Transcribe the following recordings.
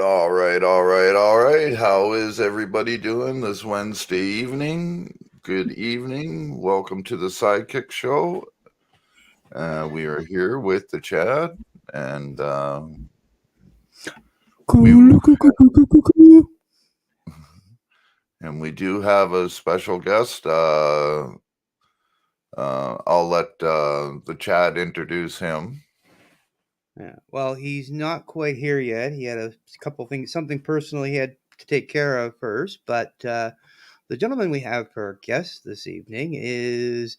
All right, all right, all right. How is everybody doing this Wednesday evening? Good evening. Welcome to the Sidekickz show. We are here with the Chad, and we and we do have a special guest. I'll let the Chad introduce him. Yeah. Well, he's not quite here yet. He had a couple things, something personal he had to take care of first. But the gentleman we have for our guest this evening is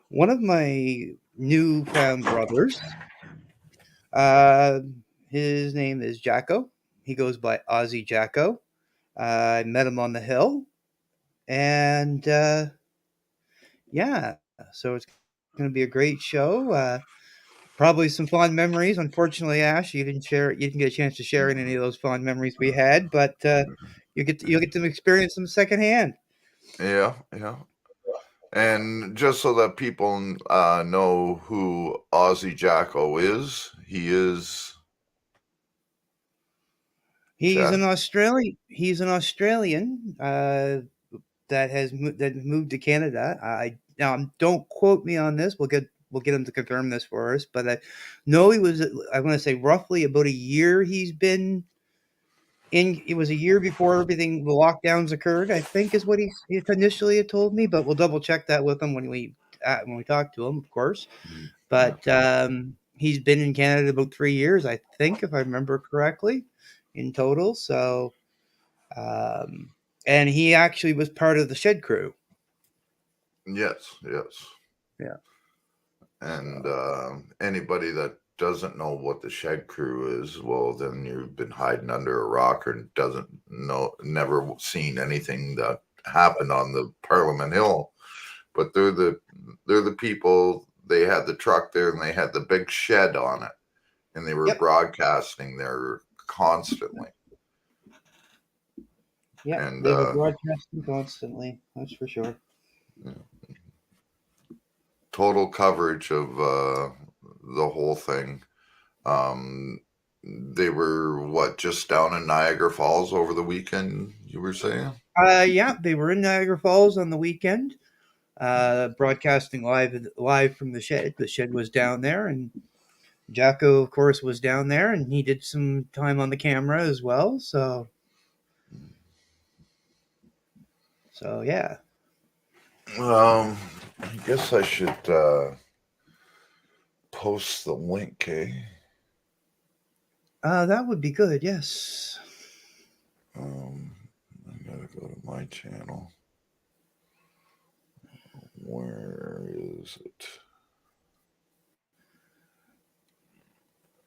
one of my newfound brothers. Uh, his name is Jacko. He goes by Aussie Jacko. I met him on the hill, and yeah, so it's going to be a great show. Probably some fond memories. Unfortunately, Ash, you didn't get a chance to share in any of those fond memories we had, but you'll get to experience them secondhand. Yeah, yeah. And just so that people know who Aussie Jacko is, he is He's Chad. an Australian. He's an Australian that moved to Canada. I now don't quote me on this. We'll get him to confirm this for us. But I know he was. I want to say roughly about a year. He's been in. It was a year before everything the lockdowns occurred. I think is what he initially had told me. But we'll double check that with him when we talk to him, of course. Yeah. But he's been in Canada about 3 years, I think, if I remember correctly, in total. So. Um, and he actually was part of the Shed Crew. Yes, yes. Yeah. And So anybody that doesn't know what the Shed Crew is, well, then you've been hiding under a rock or doesn't know, never seen anything that happened on the Parliament Hill. But they're the people. They had the truck there and they had the big shed on it, and they were yep, broadcasting there constantly. yep, And they were broadcasting constantly. That's for sure. total coverage of the whole thing. Um, they were just down in Niagara Falls over the weekend. You were saying? Yeah, they were in Niagara Falls on the weekend, broadcasting live from the shed. The shed was down there, and Jacko, of course, was down there, and he did some time on the camera as well. So yeah. I guess I should post the link, eh? That would be good. Yes. I gotta go to my channel. Where is it?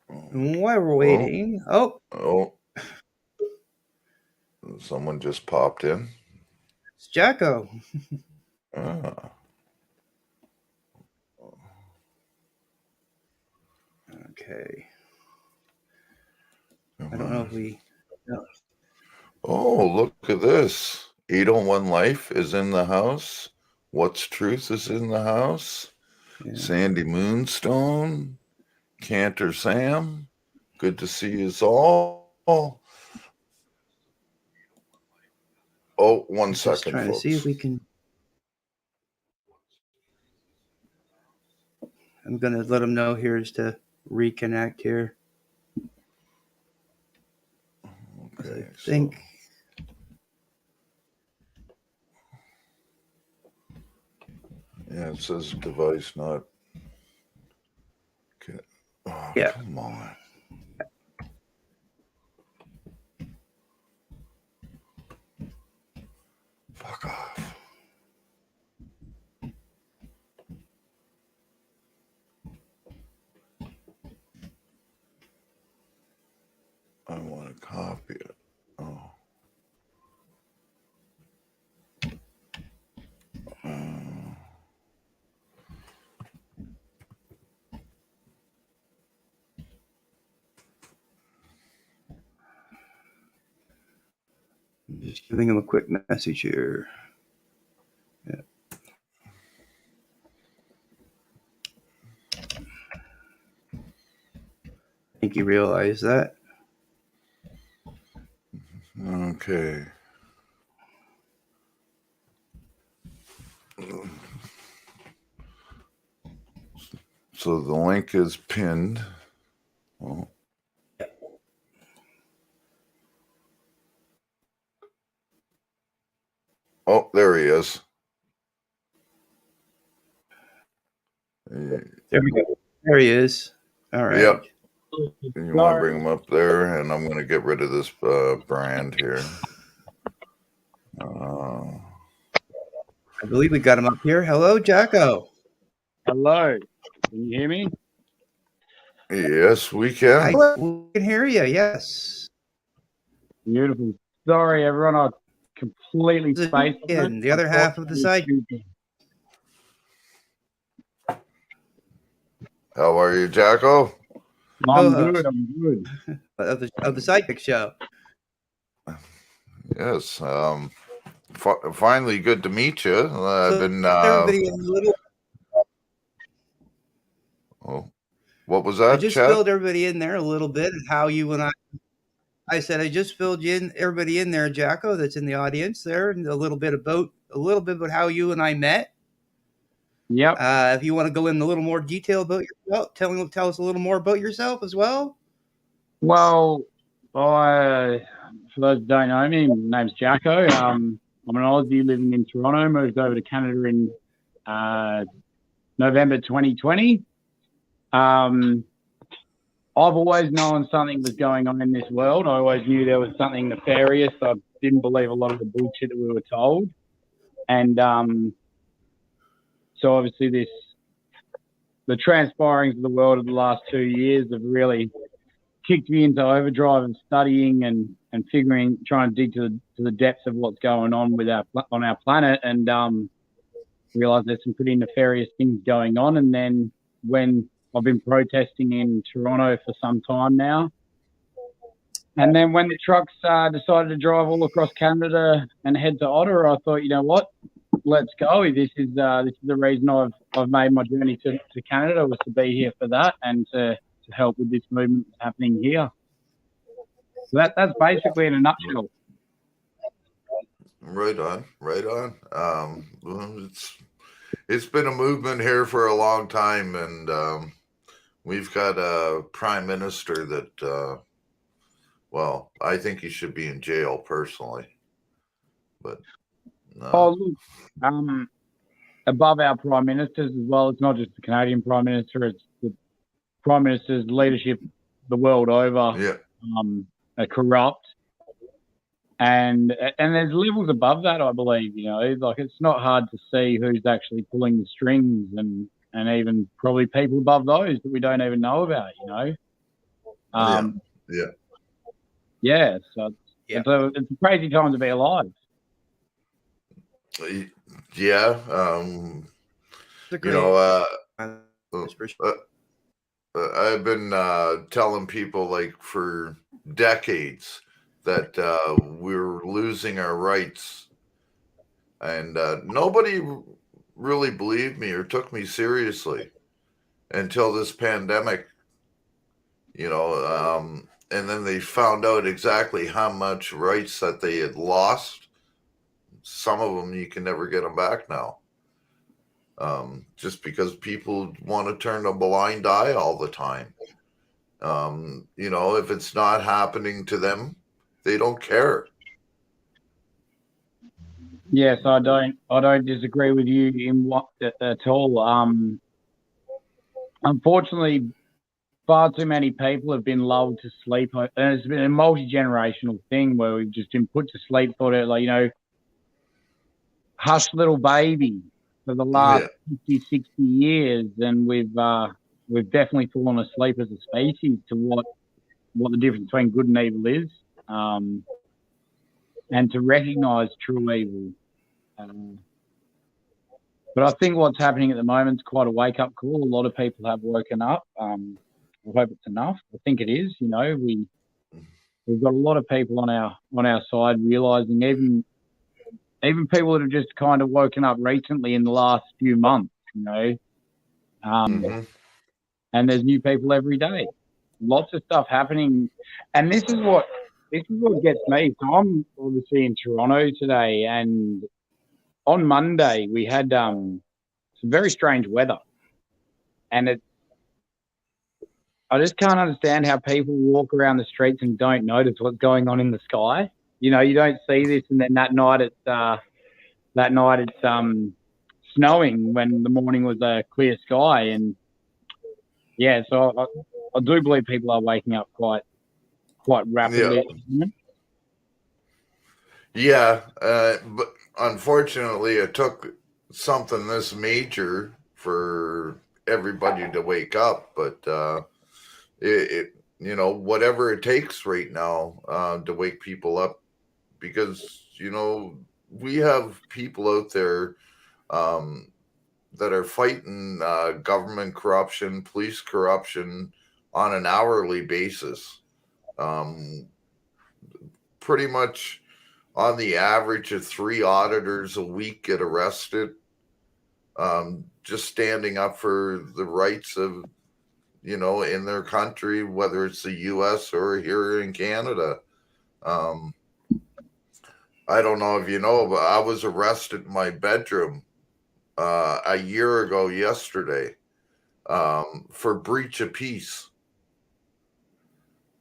While we're waiting, Oh, someone just popped in. it's Jacko. Ah. Okay. I don't know if we. No. Oh, look at this. 801 Life is in the house. What's Truth is in the house. Yeah. Sandy Moonstone. Cantor Sam. Good to see you all. Oh, 1 Just second, trying to folks. see if we can. I'm gonna let him know here just to reconnect here. Okay, I think. Yeah, it says device not. Okay. Oh, Yeah. come on. Fuck off. I want to copy it. Oh. Just giving him a quick message here. Yeah. I think he realized that. Okay. So the link is pinned. Oh, there he is. There we go. There he is. All right. Yep. You want to bring him up there, and I'm going to get rid of this brand here. I believe we got him up here. Hello, Jacko. Hello. Can you hear me? Yes, we can. We can hear you. Yes. Beautiful. Sorry, everyone. I completely spaced in the other half of the side. How are you, Jacko? I'm good. I'm good. Of the Sidekickz show. Yes. Finally, good to meet you. I've been. Everybody a little. Oh, what was that? I just filled everybody in there a little bit. How you and I said I just filled you in, everybody in there, Jacko, that's in the audience there, and a little bit about how you and I met. Yep. If you want to go in a little more detail about yourself, tell us a little more about yourself as well. Well, for those who don't know me, my name's Jacko. I'm an Aussie living in Toronto. Moved over to Canada in November 2020. I've always known something was going on in this world. I always knew there was something nefarious. I didn't believe a lot of the bullshit that we were told. And so obviously the transpirings of the world of the last 2 years have really kicked me into overdrive and studying and trying to dig to the depths of what's going on on our planet, and realised there's some pretty nefarious things going on. And then when I've been protesting in Toronto for some time now. And then when the trucks decided to drive all across Canada and head to Ottawa, I thought, you know what, let's go. This is the reason I've made my journey to Canada, was to be here for that and to help with this movement that's happening here. So that's basically in a nutshell. Right on. It's been a movement here for a long time, and we've got a prime minister that, well, I think he should be in jail personally. But above our prime ministers as well, it's not just the Canadian prime minister; it's the prime minister's leadership the world over. Yeah. Are corrupt, and there's levels above that. I believe, like it's not hard to see who's actually pulling the strings, and even probably people above those that we don't even know about, Yeah. So it's a crazy time to be alive. Yeah. I've been telling people, like, for decades that we're losing our rights, and nobody really believed me or took me seriously until this pandemic, and then they found out exactly how much rights that they had lost. Some of them you can never get them back now, just because people want to turn a blind eye all the time. If it's not happening to them, they don't care. Yes, I don't disagree with you at all. Unfortunately, far too many people have been lulled to sleep, and it's been a multi-generational thing where we've just been put to sleep, thought it like, hush little baby for the last 50, 60 years, and we've definitely fallen asleep as a species to what the difference between good and evil is, and to recognise true evil. But I think what's happening at the moment is quite a wake-up call. A lot of people have woken up. I hope it's enough. I think it is. We've got a lot of people on our side realising, even people that have just kind of woken up recently in the last few months, and there's new people every day. Lots of stuff happening. And this is what this is what gets me. So I'm obviously in Toronto today, and on Monday we had some very strange weather, and I just can't understand how people walk around the streets and don't notice what's going on in the sky. You know, you don't see this, and then that night it's snowing when the morning was a clear sky, and yeah, so I do believe people are waking up quite rapidly. Yeah, but unfortunately, it took something this major for everybody to wake up. But whatever it takes right now to wake people up, because we have people out there that are fighting government corruption, police corruption on an hourly basis. Pretty much on the average of 3 auditors a week get arrested, just standing up for the rights of, in their country, whether it's the US or here in Canada. I don't know if you know, but I was arrested in my bedroom a year ago yesterday for breach of peace,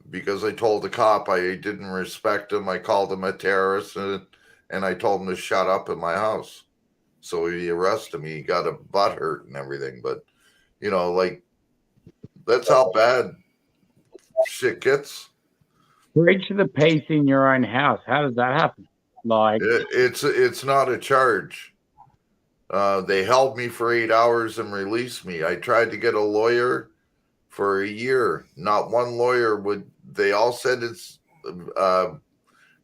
because I told the cop I didn't respect him. I called him a terrorist, and I told him to shut up in my house. So he arrested me. He got a butt hurt and everything. But, that's how bad shit gets. Breach of the peace in your own house. How does that happen? Like, it's not a charge. They held me for 8 hours and released me. I tried to get a lawyer for a year. Not one lawyer would. They all said it's a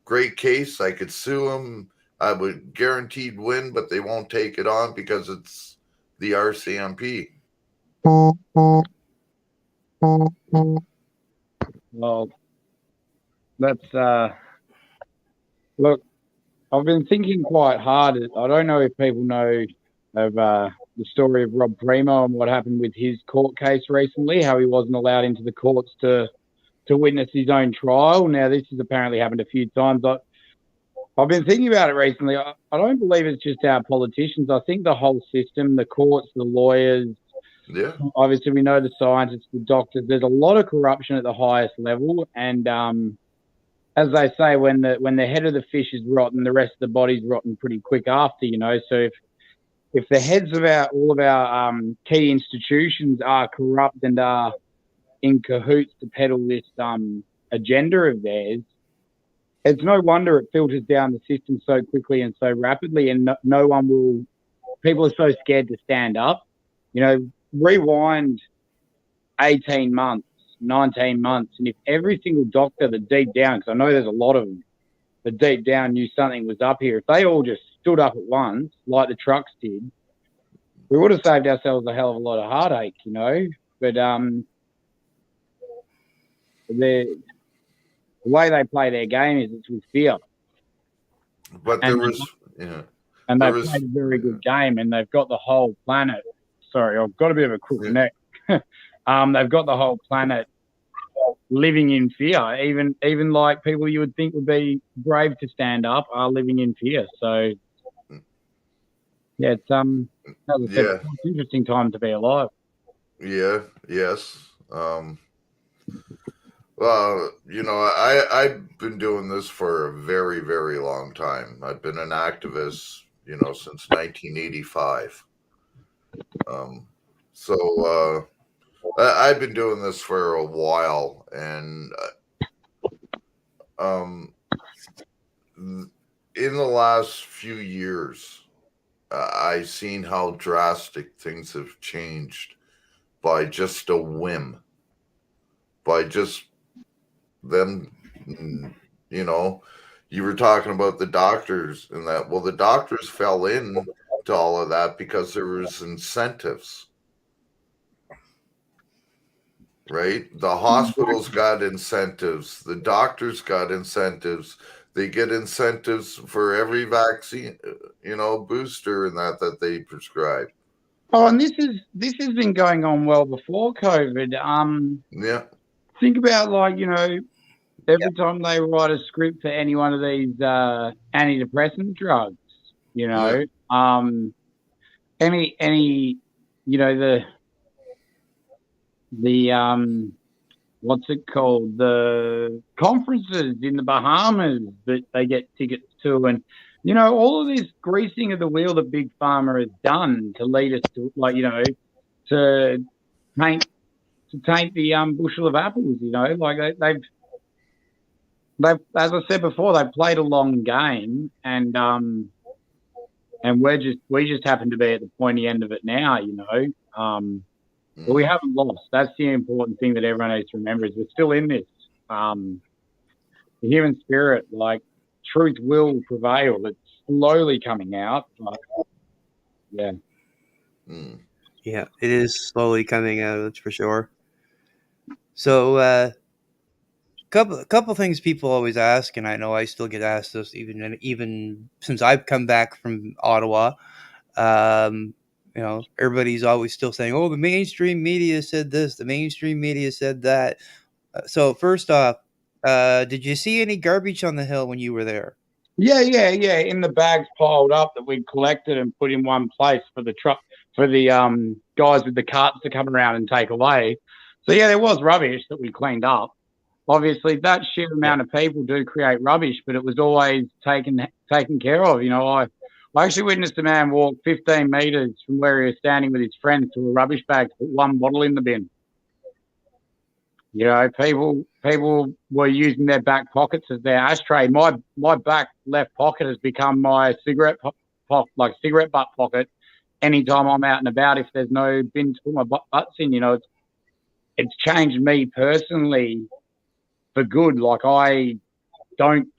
great case. I could sue them. I would guaranteed win, but they won't take it on because it's the RCMP. Well, that's look. I've been thinking quite hard. I don't know if people know of the story of Rob Primo and what happened with his court case recently, how he wasn't allowed into the courts to witness his own trial. Now, this has apparently happened a few times. I've been thinking about it recently. I don't believe it's just our politicians. I think the whole system, the courts, the lawyers, yeah. Obviously we know the scientists, the doctors, there's a lot of corruption at the highest level. And as they say, when the head of the fish is rotten, the rest of the body's rotten pretty quick after, So if the heads of all of our key institutions are corrupt and are in cahoots to peddle this agenda of theirs, it's no wonder it filters down the system so quickly and so rapidly, and no one will. People are so scared to stand up. Rewind 18 months, 19 months, and if every single doctor that deep down, because I know there's a lot of them, that deep down knew something was up here, if they all just stood up at once, like the trucks did, we would have saved ourselves a hell of a lot of heartache, But the way they play their game is it's with fear. But and they've played a very good game, and they've got the whole planet. Sorry, I've got a bit of a crooked neck. They've got the whole planet living in fear. Even like people you would think would be brave to stand up are living in fear. So yeah, it's an interesting time to be alive. Yeah. Yes. Well, I've been doing this for a very, very long time. I've been an activist, since 1985. So I've been doing this for a while, and in the last few years, I've seen how drastic things have changed by just a whim, by just them, you were talking about the doctors and that. Well, the doctors fell in to all of that because there was incentives, right? The hospitals got incentives, the doctors got incentives. They get incentives for every vaccine, booster and that they prescribe. Oh, and this has been going on well before COVID. Yeah. Think about every time they write a script for any one of these antidepressant drugs, you know, any, you know, the what's it called? The conferences in the Bahamas that they get tickets to, and you know, all of this greasing of the wheel that Big Pharma has done to lead us to, like, you know, to paint taint the bushel of apples. You know, like they've as I said before, they've played a long game, and we just happen to be at the pointy end of it now. You know, but we haven't lost. That's the important thing that everyone needs to remember is we're still in this. The human spirit, like truth will prevail. It's slowly coming out. But, yeah. Yeah, it is slowly coming out, that's for sure. So, couple things people always ask, and I know I still get asked this even since I've come back from Ottawa. You know, everybody's always still saying, "Oh, the mainstream media said this, the mainstream media said that." So, first off, did you see any garbage on the hill when you were there? Yeah. In the bags piled up that we'd collected and put in one place for the truck for the guys with the carts to come around and take away. So yeah, there was rubbish that we cleaned up. Obviously, that sheer amount of people do create rubbish, but it was always taken care of. You know, I actually witnessed a man walk 15 meters from where he was standing with his friends to a rubbish bag to put one bottle in the bin. You know, people were using their back pockets as their ashtray. My back left pocket has become my cigarette cigarette butt pocket. Anytime I'm out and about, if there's no bin to put my butts in, you know, it's changed me personally for good. Like I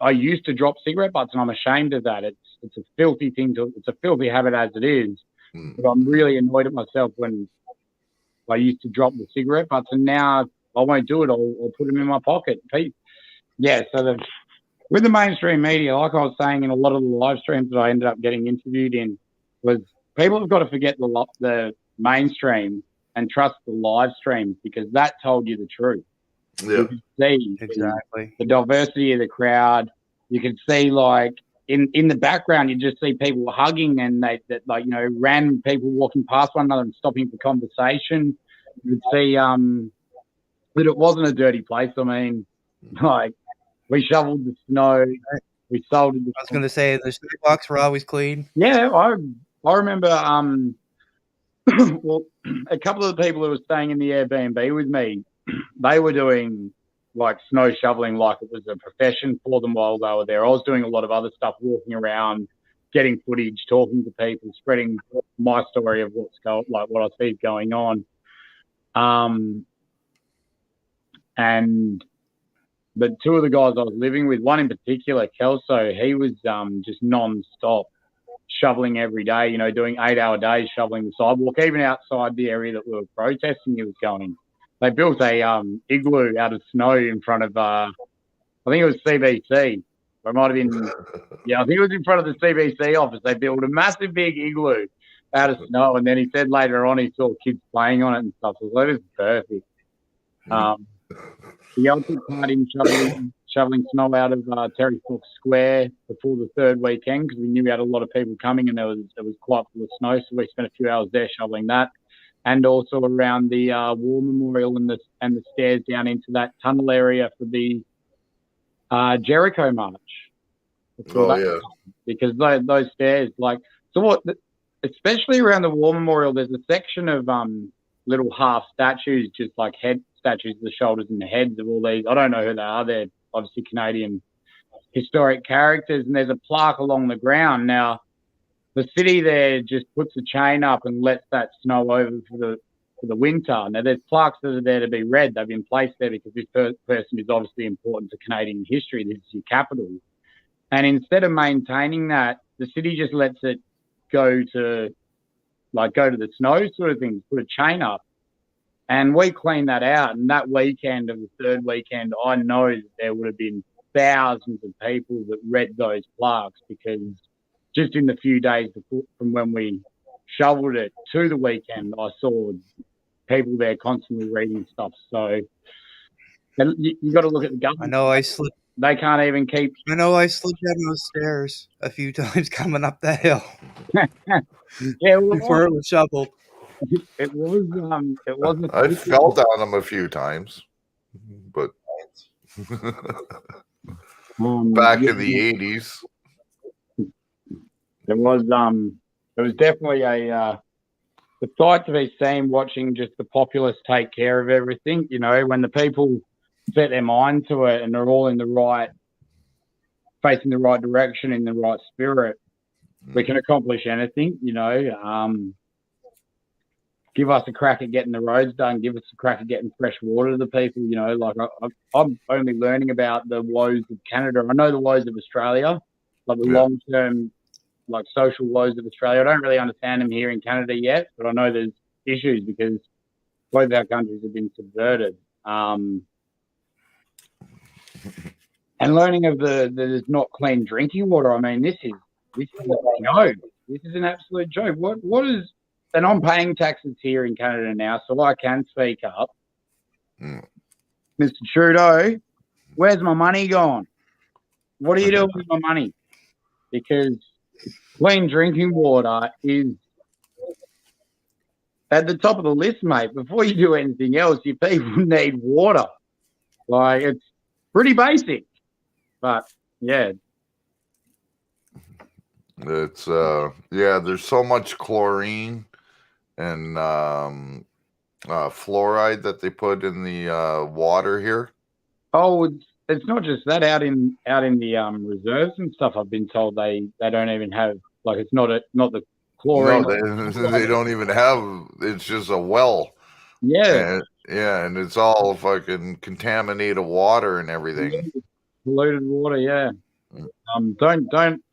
used to drop cigarette butts, and I'm ashamed of that. It's a filthy thing it's a filthy habit as it is. But I'm really annoyed at myself when I used to drop the cigarette butts, and now I won't do it. I'll put them in my pocket. Yeah, so with the mainstream media, like I was saying in a lot of the live streams that I ended up getting interviewed in, was people have got to forget the mainstream and trust the live streams because that told you the truth. Yeah, you could see exactly the diversity of the crowd. You could see like in the background, you just see people hugging and like you know random people walking past one another and stopping for conversation. You could see that it wasn't a dirty place. I mean, like we shoveled the snow, we salted the. I was going to say the sidewalks were always clean. Yeah, I remember well, a couple of the people who were staying in the Airbnb with me, they were doing like snow shoveling like it was a profession for them while they were there. I was doing a lot of other stuff, walking around, getting footage, talking to people, spreading my story of what I see going on. And the two of the guys I was living with, one in particular, Kelso, he was just non-stop shoveling every day, you know, doing 8-hour days shoveling the sidewalk, even outside the area that we were protesting he was going. They built a igloo out of snow in front of, I think it was CBC. Or it might have been, yeah, I think it was in front of the CBC office. They built a massive big igloo out of snow. And then he said later on he saw kids playing on it and stuff. So that is perfect. The ultimate part in shoveling snow out of Terry Fox Square before the third weekend because we knew we had a lot of people coming and it was quite full of snow. So we spent a few hours there shoveling that. And also around the War Memorial and the stairs down into that tunnel area for the Jericho March. Because those stairs, especially around the War Memorial, there's a section of little half statues, just like head statues of the shoulders and the heads of all these. I don't know who they are. They're obviously Canadian historic characters, and there's a plaque along the ground. Now, the city there just puts a chain up and lets that snow over for the winter. Now, there's plaques that are there to be read. They've been placed there because this person is obviously important to Canadian history. This is your capital. And instead of maintaining that, the city just lets it go to the snow sort of thing, put a chain up. And we cleaned that out. And that weekend of the third weekend, I know that there would have been thousands of people that read those plaques because just in the few days from when we shoveled it to the weekend, I saw people there constantly reading stuff. So And you got to look at the I government. know I slipped. They can't even keep. I know I slipped down those stairs a few times coming up that hill Yeah, well, before it was shoveled. it was I fell down them a few times, but back in the 80s. It was definitely a sight to be seen watching just the populace take care of everything. You know, when the people set their mind to it and they're all in the right, facing the right direction in the right spirit, we can accomplish anything. You know, give us a crack at getting the roads done. Give us a crack at getting fresh water to the people. You know, like I'm only learning about the woes of Canada. I know the woes of Australia, like the long-term, like social woes of Australia. I don't really understand them here in Canada yet, but I know there's issues because both our countries have been subverted. And learning of there's not clean drinking water. I mean, this is a joke. This is an absolute joke. What is? And I'm paying taxes here in Canada now, so I can speak up. Mr. Trudeau, where's my money gone? What are you doing with my money? Because clean drinking water is at the top of the list, mate. Before you do anything else, your people need water. Like, it's pretty basic. But, yeah. It's, there's so much chlorine and fluoride that they put in the water here. Oh, it's not just that. Out in the reserves and stuff, I've been told they don't even have, like, it's not the chlorine. No, they don't even have. It's just a well. Yeah. And it's all fucking contaminated water and everything. Polluted water, yeah.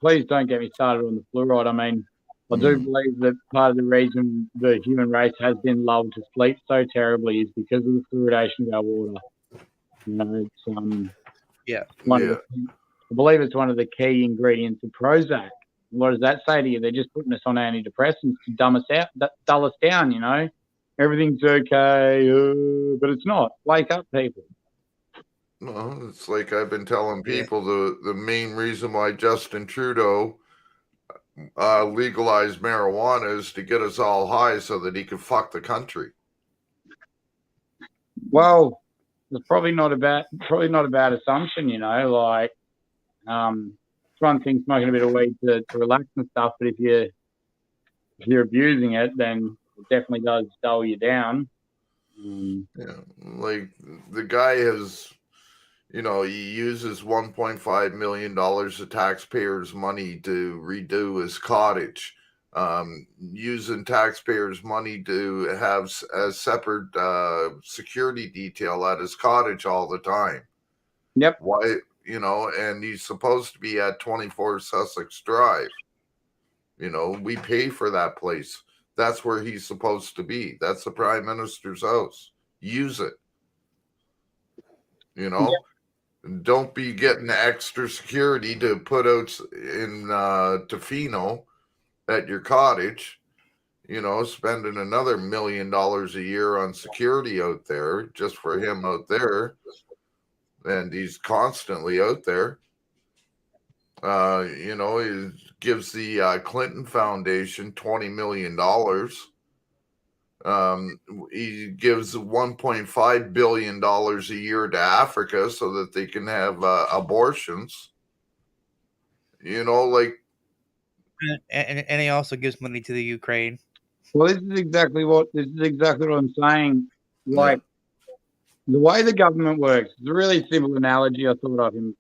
Please don't get me started on the fluoride. I mean, I do believe that part of the reason the human race has been lulled to sleep so terribly is because of the fluoridation of our water. You know, it's I believe it's one of the key ingredients of Prozac. What does that say to you? They're just putting us on antidepressants to dull us down. You know, everything's okay, but it's not. Wake up, people. No, it's like I've been telling people the main reason why Justin Trudeau legalized marijuana is to get us all high so that he can fuck the country. Well, it's probably not a bad assumption, you know. Like, it's one thing smoking a bit of weed to relax and stuff, but if you're abusing it, then it definitely does dull you down. Yeah, like the guy has. You know, he uses $1.5 million of taxpayers' money to redo his cottage, using taxpayers' money to have a separate security detail at his cottage all the time. Yep. Why, you know, and he's supposed to be at 24 Sussex Drive. You know, we pay for that place. That's where he's supposed to be. That's the Prime Minister's house. Use it. You know? Yep. Don't be getting extra security to put out in Tofino at your cottage, you know, spending another $1 million a year on security out there just for him out there. And he's constantly out there. You know, he gives the Clinton Foundation $20 million. He gives $1.5 billion a year to Africa so that they can have abortions. You know, like, and he also gives money to the Ukraine. Well, this is exactly what I'm saying. Like, the way the government works, it's a really simple analogy I thought of him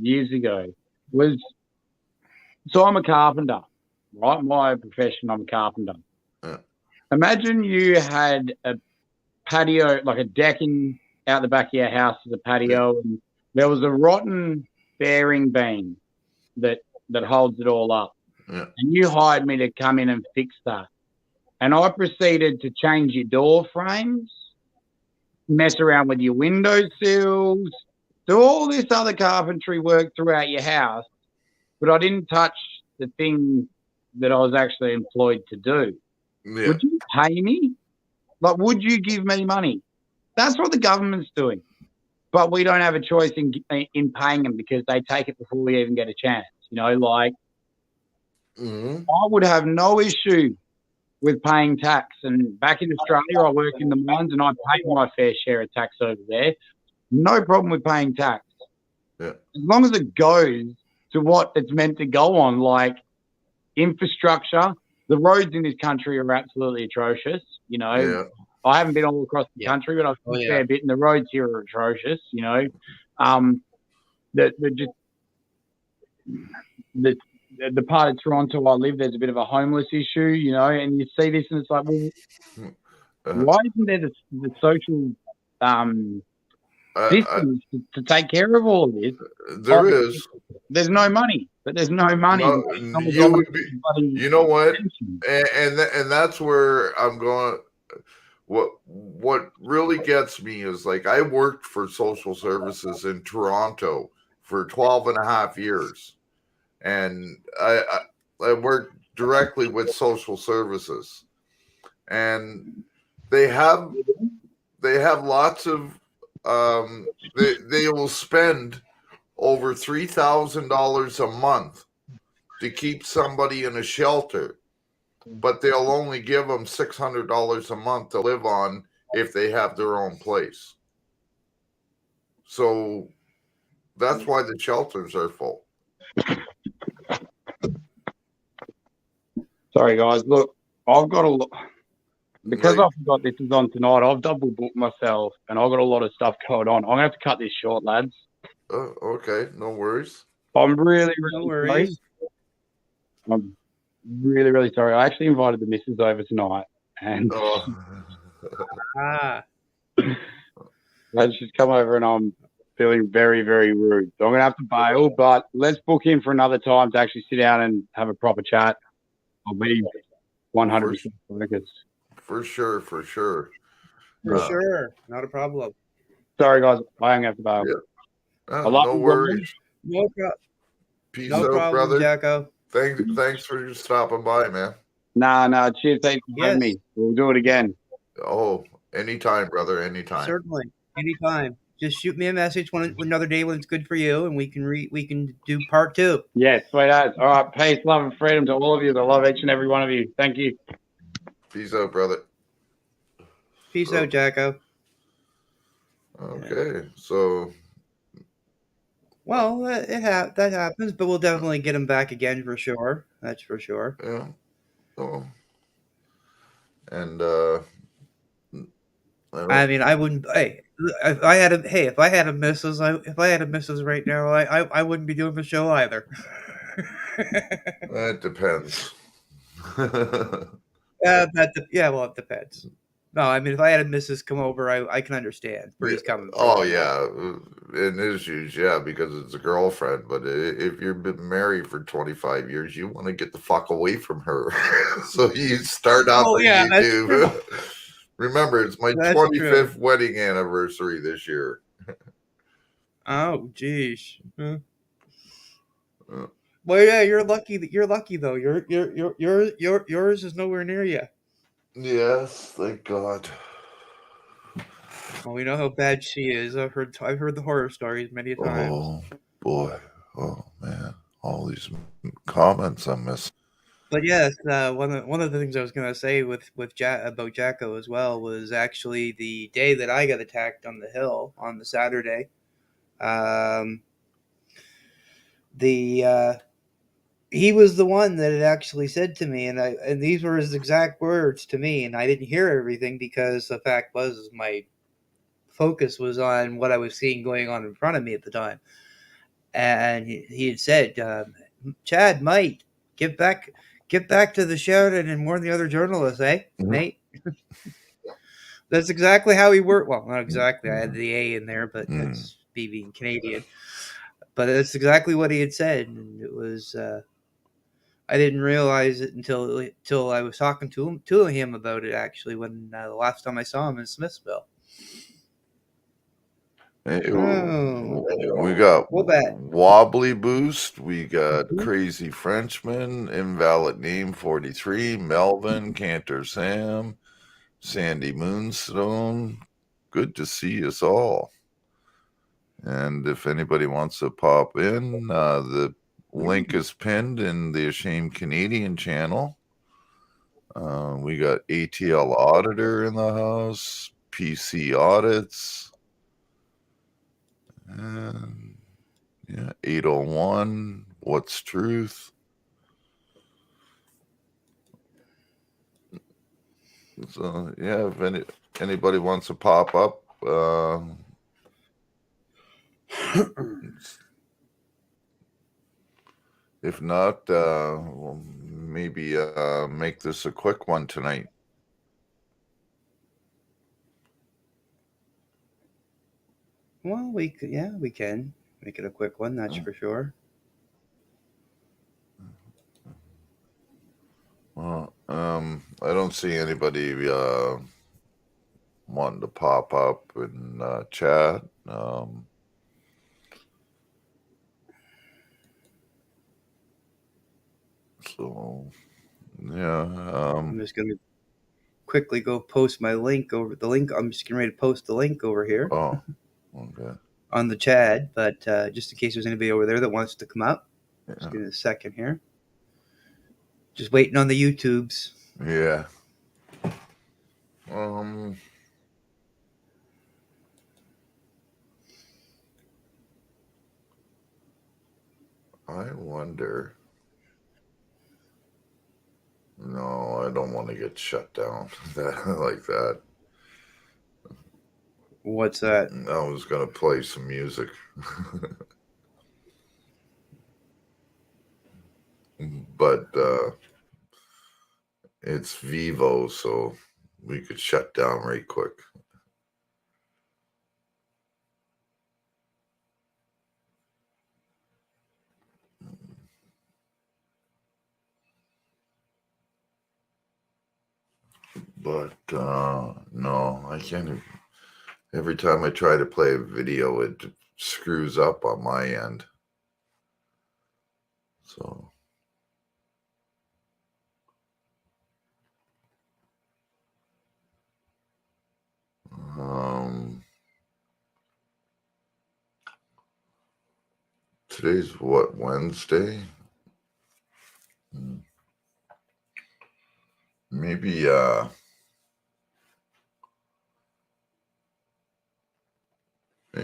years ago. So I'm a carpenter, right? My profession, I'm a carpenter. Yeah. Imagine you had a patio, like a decking out the back of your house as a patio, and there was a rotten bearing beam that holds it all up. Yeah. And you hired me to come in and fix that. And I proceeded to change your door frames, mess around with your windowsills, do all this other carpentry work throughout your house, but I didn't touch the thing that I was actually employed to do. Yeah. Would you pay me? Like, would you give me money? That's what the government's doing. but we don't have a choice in paying them because they take it before we even get a chance. Like I would have no issue with paying tax. And back in Australia, I work in the mines and I pay my fair share of tax over there. No problem with paying tax. Yeah. As long as it goes to what it's meant to go on, like infrastructure. The roads in this country are absolutely atrocious. Yeah. I haven't been all across the country, but I've been a fair bit, and the roads here are atrocious. The part of Toronto I live, there's a bit of a homeless issue, and you see this, and it's like, well, why isn't there the social systems to take care of all of this? There is. There's no money, but there's no money. You know what? And that's where I'm going. What really gets me is, like, I worked for social services in Toronto for 12 and a half years. And I worked directly with social services. And they have lots of they will spend over $3,000 a month to keep somebody in a shelter, but they'll only give them $600 a month to live on if they have their own place. So that's why the shelters are full. Sorry, guys. Look, I've got a lot. Because I forgot this is on tonight, I've double booked myself and I've got a lot of stuff going on. I'm going to have to cut this short, lads. Oh, okay. No worries. I'm really sorry. I'm really, really sorry. I actually invited the missus over tonight. And she's come over and I'm feeling very, very rude. So I'm going to have to bail, but let's book in for another time to actually sit down and have a proper chat. I'll be 100% focused. For sure. For sure. Not a problem. Sorry, guys. I am going to have to bail. Yeah. No worries. No problem. Peace out, brother. Jacko. Thanks for stopping by, man. Nah. Cheers. Thanks for having me. We'll do it again. Oh, anytime, brother. Anytime. Certainly. Anytime. Just shoot me a message another day when it's good for you, and we can do part 2. Yes, sweet as. All right. Peace, love, and freedom to all of you. I love each and every one of you. Thank you. Peace out, brother. Peace out, Jacko. Okay, so. Well, that happens, but we'll definitely get him back again for sure. That's for sure. Yeah. So. And I mean, I wouldn't. Hey, if I had a missus right now, I wouldn't be doing the show either. That depends. It depends. No, I mean, if I had a missus come over, I can understand where he's coming from. Oh yeah, in issues, yeah, because it's a girlfriend. But if you've been married for 25 years, you want to get the fuck away from her. So you start out on YouTube. Remember, it's my 25th wedding anniversary this year. Oh, geez. Well, yeah, you're lucky though. Yours is nowhere near you. Yes, thank God. Well, we know how bad she is. I've heard the horror stories many times. Oh boy. Oh man. All these comments I missed. But yes, one of the things I was going to say about Jacko as well was actually the day that I got attacked on the hill on the Saturday. He was the one that had actually said to me, and these were his exact words to me, and I didn't hear everything because the fact was my focus was on what I was seeing going on in front of me at the time. And he had said, Chad, mate, get back to the Sheridan and warn the other journalists, mate? That's exactly how he worked. Well, not exactly. I had the A in there, but that's me being Canadian. But that's exactly what he had said, and it was. I didn't realize it until I was talking to him about it. Actually, when the last time I saw him in Smithsville. We got Wobbly Boost. We got Crazy Frenchman, Invalid Name 43, Melvin, Cantor Sam, Sandy Moonstone. Good to see us all. And if anybody wants to pop in, the link is pinned in the Ashamed Canadian channel. We got ATL Auditor in the house, PC Audits, and 801, What's Truth. So yeah, if anybody wants to pop up, if not, we'll maybe make this a quick one tonight. Well, we can make it a quick one. That's for sure. Well, I don't see anybody wanting to pop up and chat. So yeah, I'm just gonna quickly go post my link over the link. I'm just getting ready to post the link over here. Oh, okay. On the chat, but just in case there's anybody over there that wants to come up, just give me a second here. Just waiting on the YouTubes. Yeah. I wonder. No, I don't want to get shut down like that. What's that? I was going to play some music. But it's Vivo, so we could shut down right quick. But no, I can't. Every time I try to play a video, it screws up on my end. So. Today's what, Wednesday? Maybe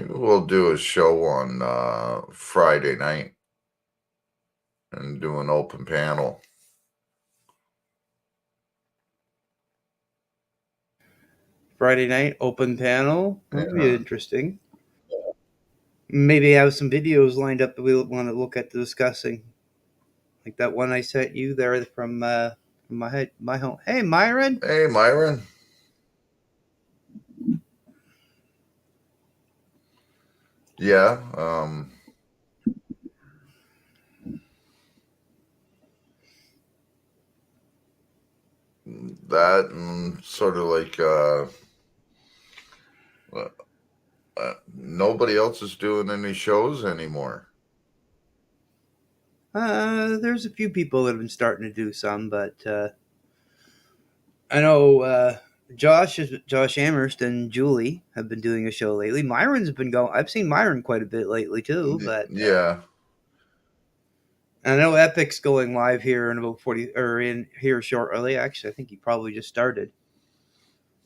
we'll do a show on Friday night and do an open panel. Friday night open panel. That'd be interesting. Maybe have some videos lined up that we want to look at discussing, like that one I sent you there from my home. Hey, Myron. Hey, Myron. Yeah. That and sort of like nobody else is doing any shows anymore. There's a few people that have been starting to do some, but I know Josh Amherst and Julie have been doing a show lately. Myron's been going. I've seen Myron quite a bit lately too. But yeah, I know Epic's going live here in about 40 or in here shortly. Actually, I think he probably just started.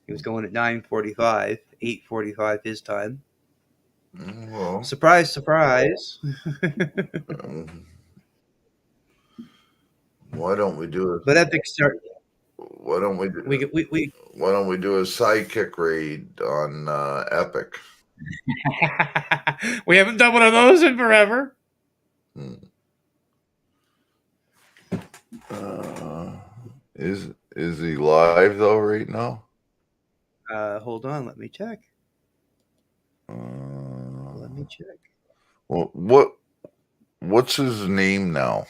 He was going at 9:45, 8:45 his time. Well, surprise, surprise. Why don't we do it? But Epic start. Why don't we do? We why don't we do a sidekick raid on Epic? We haven't done one of those in forever. Is he live though right now? Hold on, let me check. Let me check. Well, what's his name now?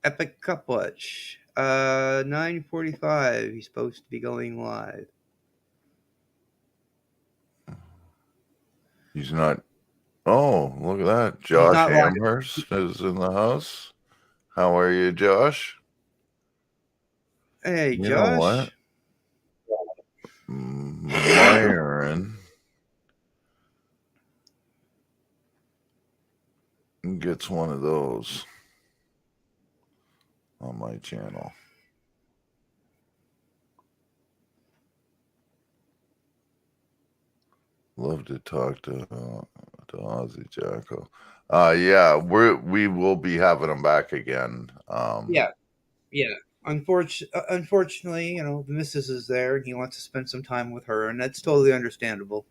Epic Cup Watch. 9:45. He's supposed to be going live. He's not. Oh, look at that. Josh Amherst is in the house. How are you, Josh? Hey, Josh. You know what? Myron gets one of those on my channel. Love to talk to Aussie Jacko. Yeah, we will be having him back again. Yeah. Unfortunately, you know, the missus is there, and he wants to spend some time with her, and that's totally understandable.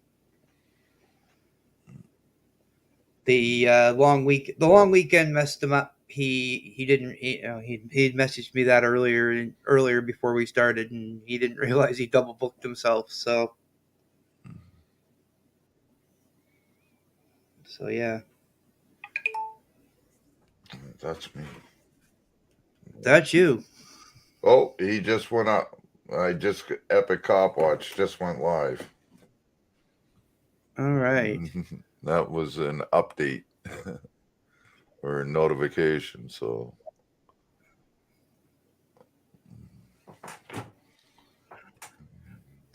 The long weekend messed him up. He didn't, he messaged me that earlier before we started, and he didn't realize he double booked himself. So yeah, That's me. that's you. Oh, he just went up. Epic Cop Watch just went live. All right. That was an update or a notification. So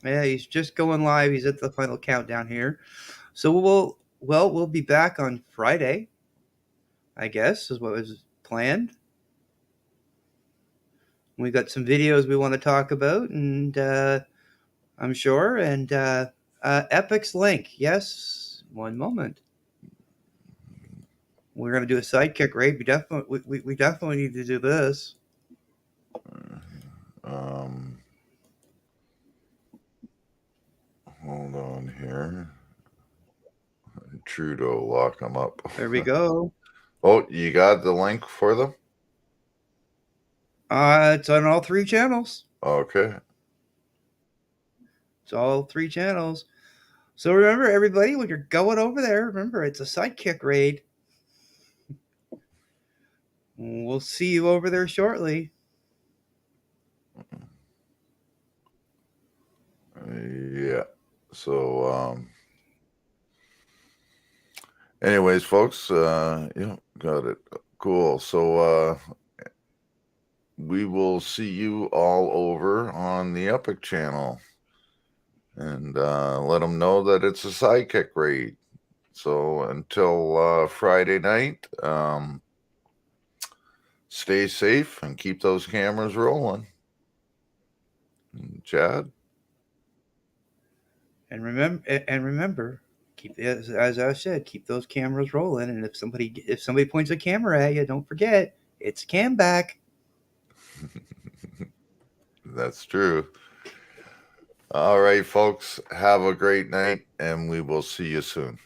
Yeah, he's just going live. He's at the final countdown here. So we'll be back on Friday, I guess, is what was planned. We got some videos we want to talk about, and I'm sure, and Epic's link. Yes, one moment. We're gonna do a sidekick raid. We definitely need to do this. Hold on here. Trudeau, lock them up. There we go. Oh, you got the link for them? It's on all 3 channels. Okay. It's all 3 channels. So remember, everybody, when you're going over there, remember it's a sidekick raid. We'll see you over there shortly. Yeah. So, anyways, folks, yeah, got it. Cool. So, we will see you all over on the Epic channel, and let them know that it's a sidekick raid. So until Friday night, stay safe and keep those cameras rolling. Chad? And remember, keep, as I said, keep those cameras rolling. And if somebody points a camera at you, don't forget it's cam back. That's true. All right, folks, have a great night, and we will see you soon.